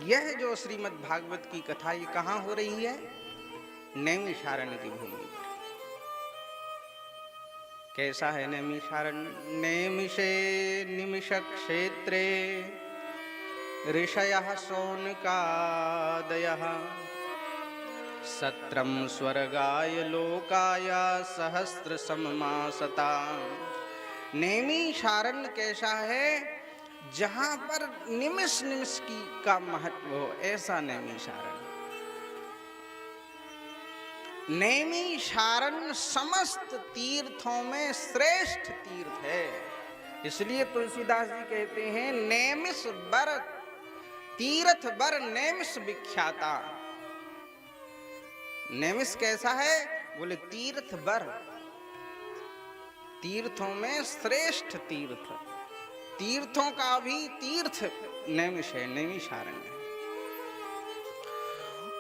यह जो श्रीमद् भागवत की कथा ये कहाँ हो रही है? नैमिषारण्य की भूमि पर। कैसा है नैमिषारण्य? नैमिषे निमिष क्षेत्रे ऋषयः शौनकादयः सत्रम स्वर्गाय लोकाय सहस्र सममासता। नैमिषारण्य कैसा है? जहां पर निमिष निमिष की का महत्व हो, ऐसा नैमिषारण्य। नैमिषारण्य समस्त तीर्थों में श्रेष्ठ तीर्थ है। इसलिए तुलसीदास जी कहते हैं नैमिष बर तीर्थ बर नैमिष विख्याता। नैमिष कैसा है? बोले तीर्थ बर, तीर्थों में श्रेष्ठ तीर्थ, तीर्थों का भी तीर्थ नैमिष है, नैमिषारण्य।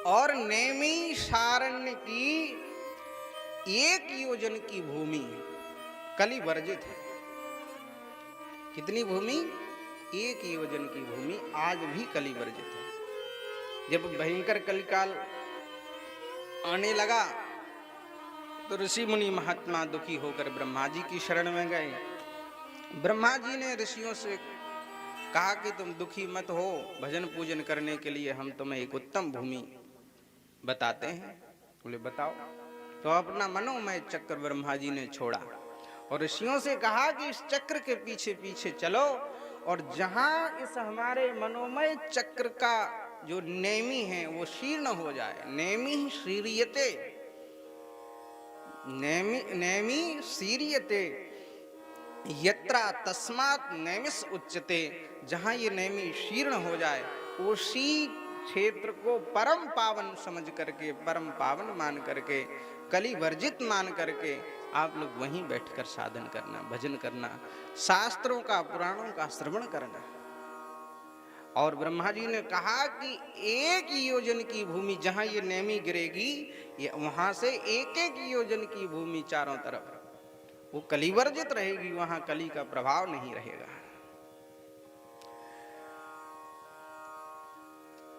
और नैमिषारण्य की 1 योजन की भूमि कलि वर्जित है। कितनी भूमि? 1 योजन की भूमि आज भी कलि वर्जित है। जब भयंकर कलिकाल आने लगा तो ऋषि मुनि महात्मा दुखी होकर ब्रह्मा जी की शरण में गए। ब्रह्मा जी ने ऋषियों से कहा कि तुम दुखी मत हो, भजन पूजन करने के लिए हम तुम्हें एक उत्तम भूमि बताते हैं। बोले बताओ। तो अपना मनोमय चक्र ब्रह्मा जी ने छोड़ा और ऋषियों से कहा कि इस चक्र के पीछे पीछे चलो और जहां इस हमारे मनोमय चक्र का जो नेमी है वो शीर्ण हो जाए, नेमी शीर्यते, नेमी शीर्यते यत्रा तस्मात् नैमिष उच्यते। जहां ये नेमी शीर्ण हो जाए उसी क्षेत्र को परम पावन समझ करके, परम पावन मान करके, कलि वर्जित मान करके आप लोग वहीं बैठकर साधन करना, भजन करना, शास्त्रों का पुराणों का श्रवण करना। और ब्रह्मा जी ने कहा कि 1 योजन की भूमि जहां ये नेमी गिरेगी, ये वहां से 1 योजन की भूमि चारों तरफ वो कलिवर्जित रहेगी, वहां कली का प्रभाव नहीं रहेगा।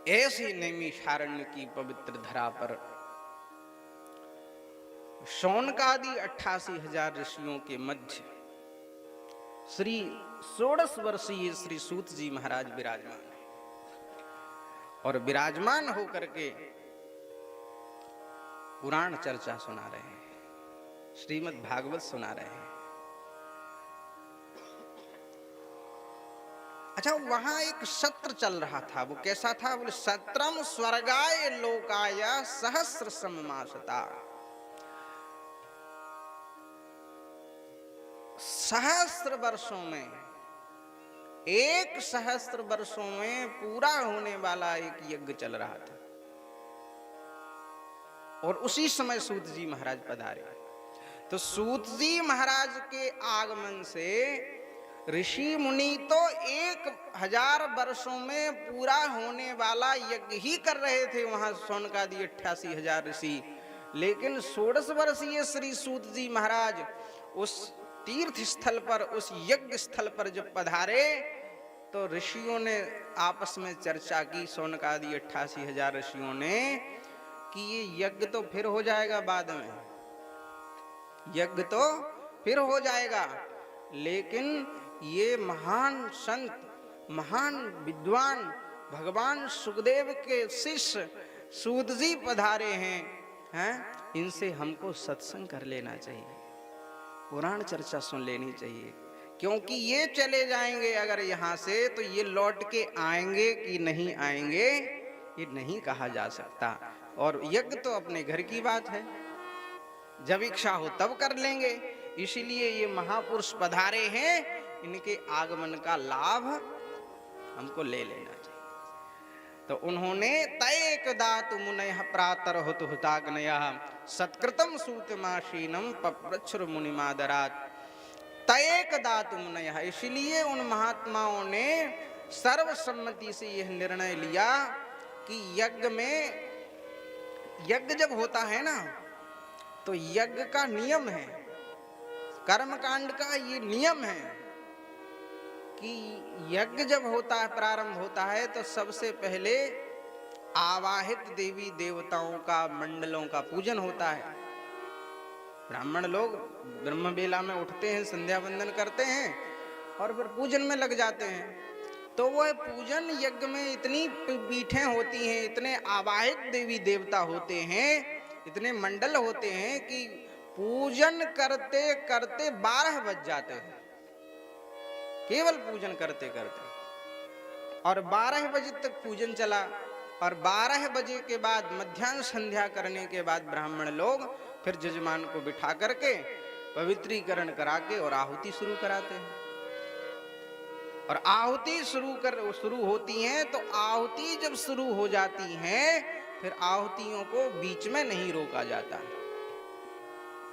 ऐसी नैमिषारण्य की पवित्र धरा पर शौनकादि 88,000 ऋषियों के मध्य श्री 16 वर्षीय श्री सूत जी महाराज विराजमान है। और विराजमान होकर के पुराण चर्चा सुना रहे हैं, श्रीमद् भागवत सुना रहे हैं। अच्छा, वहां एक सत्र चल रहा था, वो कैसा था? बोले सत्रम स्वर्गाय लोकाय सहस्र सममासता। सहस्र वर्षों में, 1 सहस्र वर्षों में पूरा होने वाला एक यज्ञ चल रहा था। और उसी समय सूत जी महाराज पधारे। तो सूत जी महाराज के आगमन से ऋषि मुनि तो 1000 वर्षों में पूरा होने वाला यज्ञ ही कर रहे थे वहां शौनकादि 88,000 ऋषि। लेकिन 16 वर्षीय श्री सूत जी महाराज उस तीर्थ स्थल पर, उस यज्ञ स्थल पर जब पधारे तो ऋषियों ने आपस में चर्चा की, शौनकादि 88,000 ऋषियों ने, कि ये यज्ञ तो फिर हो जाएगा बाद में, यज्ञ तो फिर हो जाएगा, लेकिन ये महान संत, महान विद्वान भगवान सुखदेव के शिष्य सूत जी पधारे हैं, इनसे हमको सत्संग कर लेना चाहिए, पुराण चर्चा सुन लेनी चाहिए। क्योंकि ये चले जाएंगे अगर यहाँ से तो ये लौट के आएंगे कि नहीं आएंगे ये नहीं कहा जा सकता। और यज्ञ तो अपने घर की बात है, जब इच्छा हो तब कर लेंगे। इसीलिए ये महापुरुष पधारे हैं, इनके आगमन का लाभ हमको ले लेना चाहिए। तो उन्होंने तैक दातु मुनयः प्रातर हुतु हुताग्नयः सत्कृतम सूतमाशीनम पप्रच्छुर मुनिमादरात्। तैक दातु मुनयः, इसलिए उन महात्माओं ने सर्वसम्मति से यह निर्णय लिया कि यज्ञ में, यज्ञ जब होता है ना तो यज्ञ का नियम है, कर्मकांड का ये नियम है कि यज्ञ जब होता है, प्रारंभ होता है, तो सबसे पहले आवाहित देवी देवताओं का, मंडलों का पूजन होता है। ब्राह्मण लोग ब्रह्म बेला में उठते हैं, संध्या वंदन करते हैं और फिर पूजन में लग जाते हैं। तो वह पूजन यज्ञ में इतनी पीठें होती हैं, इतने आवाहित देवी देवता होते हैं, इतने मंडल होते हैं कि पूजन करते करते 12 बज जाते हैं, केवल पूजन करते करते। और 12 बजे तक पूजन चला और 12 बजे के बाद मध्याह्न संध्या करने के बाद ब्राह्मण लोग फिर जजमान को बिठा करके पवित्रीकरण करा के और आहुति शुरू कराते हैं। और आहुति शुरू होती हैं, तो आहुति जब शुरू हो जाती हैं, फिर आहुतियों को बीच में नहीं रोका जाता।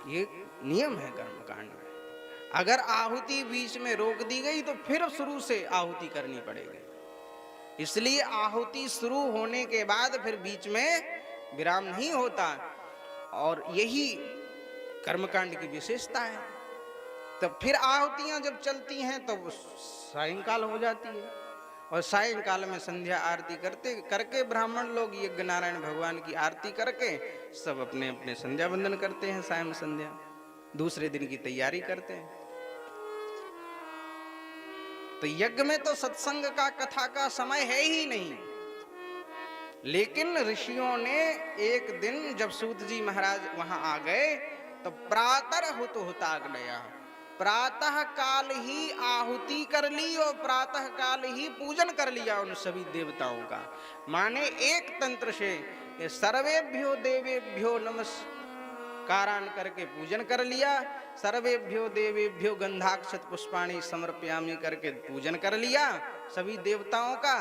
ये नियम है कर्मकांड में। अगर आहुति बीच में रोक दी गई तो फिर शुरू से आहुति करनी पड़ेगी। इसलिए आहुति शुरू होने के बाद फिर बीच में विराम नहीं होता, और यही कर्मकांड की विशेषता है। तब फिर आहुतियां जब चलती हैं तो सायंकाल हो जाती है, और सायंकाल में संध्या आरती करके ब्राह्मण लोग यज्ञ नारायण भगवान की आरती करके सब अपने अपने संध्या वंदन करते हैं। सायं संध्या दूसरे दिन की तैयारी करते हैं। तो यज्ञ में तो सत्संग का, कथा का समय है ही नहीं। लेकिन ऋषियों ने एक दिन जब सूत जी महाराज वहां आ गए तो प्रातः हुताग्नया, प्रातः काल ही आहुति कर ली और प्रातः काल ही पूजन कर लिया उन सभी देवताओं का। माने एक तंत्र से सर्वेभ्यो देवेभ्यो नमस्कारान करके पूजन कर लिया, सर्वेभ्यो देवेभ्यो गंधाक्षत पुष्पाणि समर्पयामि करके पूजन कर लिया सभी देवताओं का,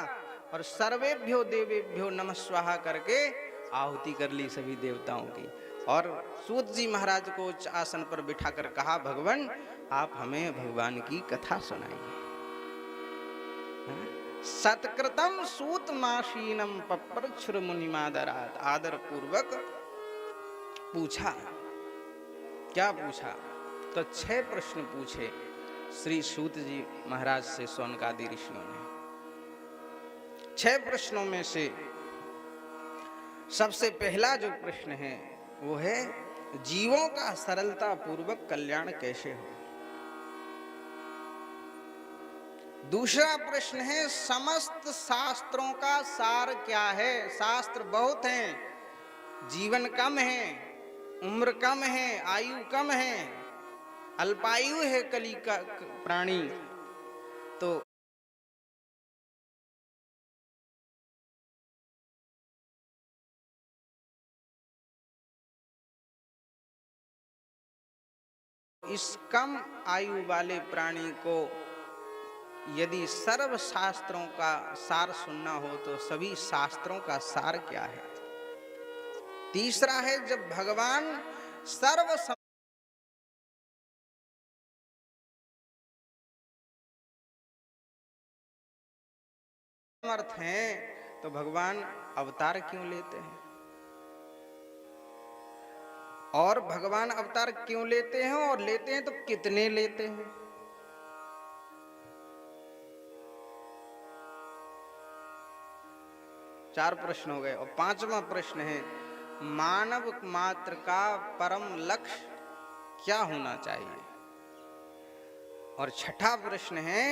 और सर्वेभ्यो देवेभ्यो नमः स्वाहा करके आहुति कर ली सभी देवताओं की। और सूत जी महाराज को उच्च आसन पर बिठाकर कहा, भगवान आप हमें भगवान की कथा सुनाइए। सत्कृतम सूत माशीनम पप्रच्छुर मुनिमादरात, आदर पूर्वक पूछा। क्या पूछा? तो 6 प्रश्न पूछे श्री सूत जी महाराज से शौनकादि ऋषियों ने। 6 प्रश्नों में से सबसे पहला जो प्रश्न है वो है, जीवों का सरलता पूर्वक कल्याण कैसे हो। दूसरा प्रश्न है, समस्त शास्त्रों का सार क्या है। शास्त्र बहुत हैं, जीवन कम है, उम्र कम है, आयु कम है, अल्पायु है कली का प्राणी। तो इस कम आयु वाले प्राणी को यदि सर्व शास्त्रों का सार सुनना हो तो सभी शास्त्रों का सार क्या है। तीसरा है, जब भगवान सर्व समर्थ हैं तो भगवान अवतार क्यों लेते हैं, और भगवान अवतार क्यों लेते हैं, और लेते हैं तो कितने लेते हैं। चार प्रश्न हो गए। और 5वां प्रश्न है, मानव मात्र का परम लक्ष्य क्या होना चाहिए। और 6ठा प्रश्न है,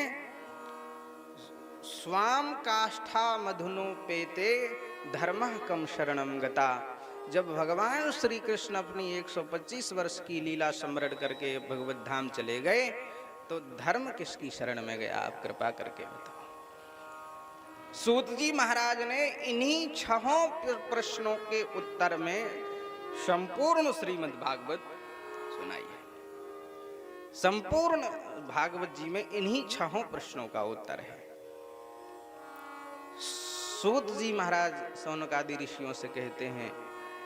स्वाम काष्ठा मधुनोपेते धर्मः कम शरणम गता। जब भगवान श्री कृष्ण अपनी 125 वर्ष की लीला स्मरण करके भगवत धाम चले गए तो धर्म किसकी शरण में गया, आप कृपा करके बताओ। सूत जी महाराज ने इन्हीं 6 प्रश्नों के उत्तर में संपूर्ण श्रीमद् भागवत सुनाई है। संपूर्ण भागवत जी में इन्हीं 6 प्रश्नों का उत्तर है। सूत जी महाराज शौनकादि ऋषियों से कहते हैं,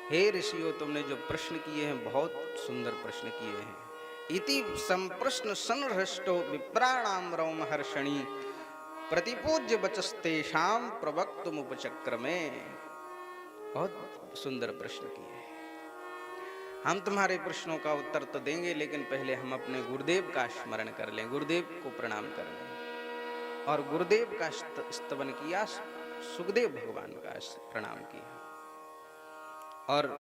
हे ऋषियों, तुमने जो प्रश्न किए हैं बहुत सुंदर प्रश्न किए हैं। इति संप्रश्न संहृष्टो विप्राणाम रोमहर्षणी प्रतिपूज्य वचस्तेषाम प्रवक्तुमुपचक्रमे। बहुत सुंदर प्रश्न किए हैं। हम तुम्हारे प्रश्नों का उत्तर तो देंगे, लेकिन पहले हम अपने गुरुदेव का स्मरण कर लें, गुरुदेव को प्रणाम कर लें। और गुरुदेव का स्तवन किया, सुखदेव भगवान का प्रणाम किया। और